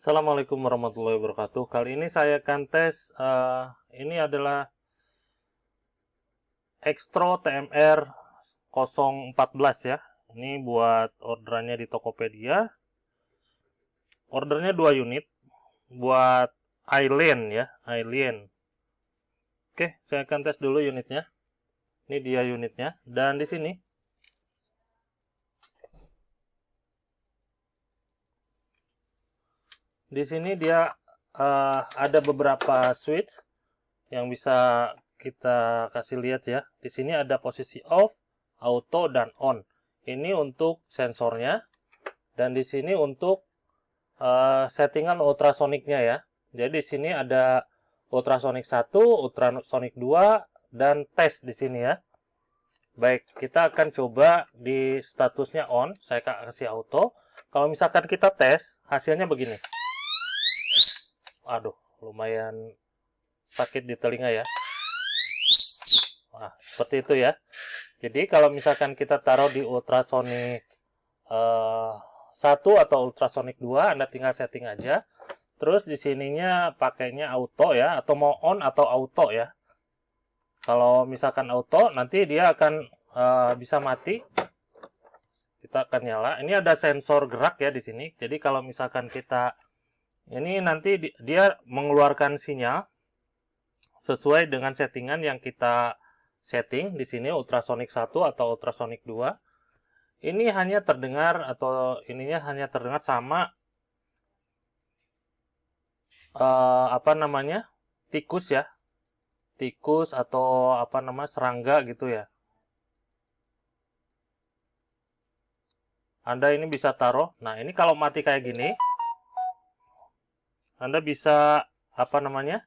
Assalamualaikum warahmatullahi wabarakatuh. Kali ini saya akan tes, ini adalah Extro TMR 014 ya. Ini buat orderannya di Tokopedia. Ordernya 2 unit buat Alien ya, Alien. Oke, saya akan tes dulu unitnya. Ini dia unitnya. Dan di sini dia ada beberapa switch yang bisa kita kasih lihat ya. Di sini ada posisi off, auto, dan on. Ini untuk sensornya, dan di sini untuk settingan ultrasoniknya ya. Jadi di sini ada ultrasonic 1, ultrasonic 2, dan tes di sini ya. Baik, kita akan coba di statusnya on. Saya kasih auto. Kalau misalkan kita tes, hasilnya begini. Aduh, lumayan sakit di telinga ya. Nah, seperti itu ya. Jadi kalau misalkan kita taruh di ultrasonic 1 atau ultrasonic 2, Anda tinggal setting aja. Terus di sininya pakainya auto ya, atau mau on atau auto ya. Kalau misalkan auto, nanti dia akan bisa mati. Kita akan nyala. Ini ada sensor gerak ya di sini. Jadi kalau misalkan kita ini nanti dia mengeluarkan sinyal sesuai dengan settingan yang kita setting di sini ultrasonic 1 atau ultrasonic 2. Ini hanya terdengar atau ininya hanya terdengar sama apa namanya? Tikus ya. Tikus atau apa namanya? Serangga gitu ya. Anda ini bisa taruh. Nah, ini kalau mati kayak gini, Anda bisa apa namanya?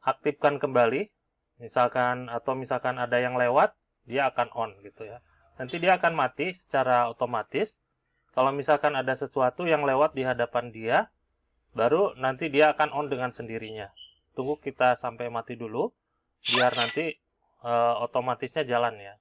Aktifkan kembali. Misalkan ada yang lewat, dia akan on gitu ya. Nanti dia akan mati secara otomatis. Kalau misalkan ada sesuatu yang lewat di hadapan dia, baru nanti dia akan on dengan sendirinya. Tunggu kita sampai mati dulu, biar nanti otomatisnya jalan ya.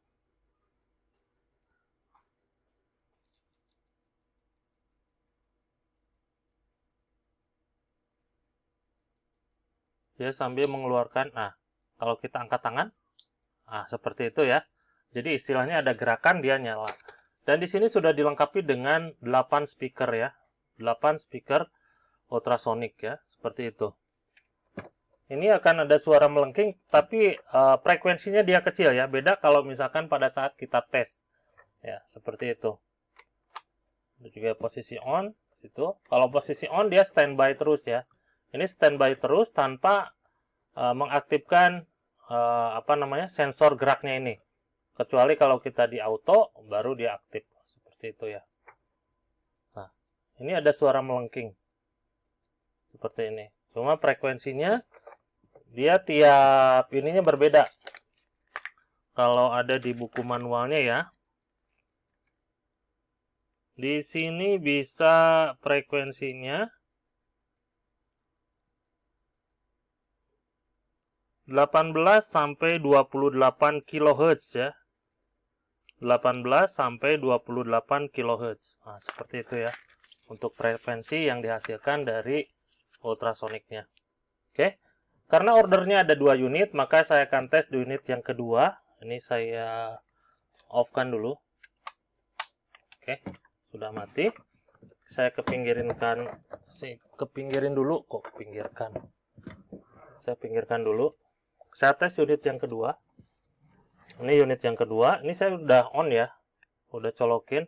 Dia sambil mengeluarkan, nah kalau kita angkat tangan, nah seperti itu ya. Jadi istilahnya ada gerakan, dia nyala. Dan di sini sudah dilengkapi dengan 8 speaker ya. 8 speaker ultrasonic ya, seperti itu. Ini akan ada suara melengking, tapi frekuensinya dia kecil ya. Beda kalau misalkan pada saat kita tes. Ya, seperti itu. Ada juga posisi on, itu. Kalau posisi on dia standby terus ya. Ini standby terus tanpa mengaktifkan apa namanya? Sensor geraknya ini. Kecuali kalau kita di auto baru dia aktif. Seperti itu ya. Nah, ini ada suara melengking. Seperti ini. Cuma frekuensinya dia tiap ininya berbeda. Kalau ada di buku manualnya ya. Di sini bisa frekuensinya 18 sampai 28 kHz ya. 18 sampai 28 kHz. Nah, seperti itu ya. Untuk frekuensi yang dihasilkan dari ultrasoniknya. Oke. Karena ordernya ada 2 unit, maka saya akan tes di unit yang kedua. Ini saya off-kan dulu. Oke. Sudah mati. Saya kepinggirin dulu. Kok pinggirkan? Saya pinggirkan dulu. Saya tes unit yang kedua. Ini unit yang kedua. Ini saya udah on ya. Udah colokin.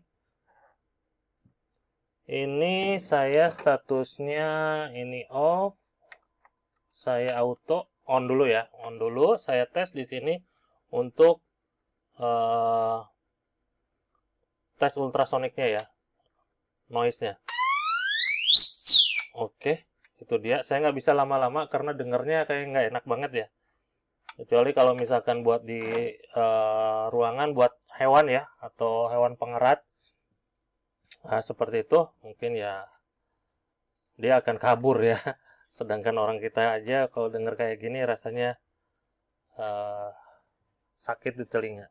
Ini saya statusnya ini off. Saya auto on dulu ya. On dulu. Saya tes di sini untuk tes ultrasoniknya ya. Noise-nya. Oke. Itu dia. Saya nggak bisa lama-lama karena dengernya kayak nggak enak banget ya. Kecuali kalau misalkan buat di ruangan buat hewan ya, atau hewan pengerat. Nah, seperti itu, mungkin ya dia akan kabur ya. Sedangkan orang kita aja kalau dengar kayak gini rasanya sakit di telinga.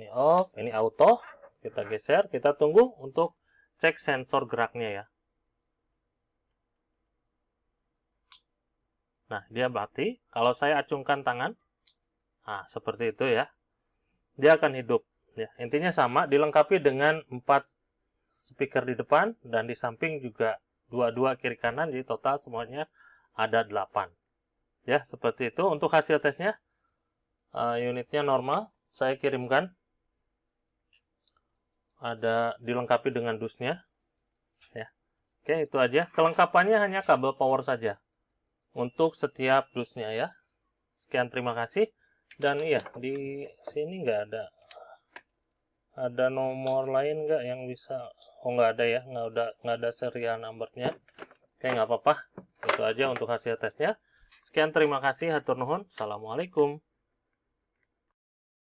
Ini off, ini auto. Kita geser, kita tunggu untuk cek sensor geraknya ya. Nah, dia mati. Kalau saya acungkan tangan, nah, seperti itu ya. Dia akan hidup. Ya, intinya sama, dilengkapi dengan 4 speaker di depan, dan di samping juga 2 kiri kanan, jadi total semuanya ada 8. Ya, seperti itu. Untuk hasil tesnya, unitnya normal. Saya kirimkan. Ada dilengkapi dengan dusnya. Ya. Oke, itu aja. Kelengkapannya hanya kabel power saja. Untuk setiap dusnya ya. Sekian, terima kasih. Dan iya, di sini nggak ada nomor lain nggak yang bisa? Oh, nggak ada ya, nggak ada serial numbernya. Oke, nggak apa-apa. Itu aja untuk hasil tesnya. Sekian, terima kasih. Hatur nuhun. Assalamualaikum.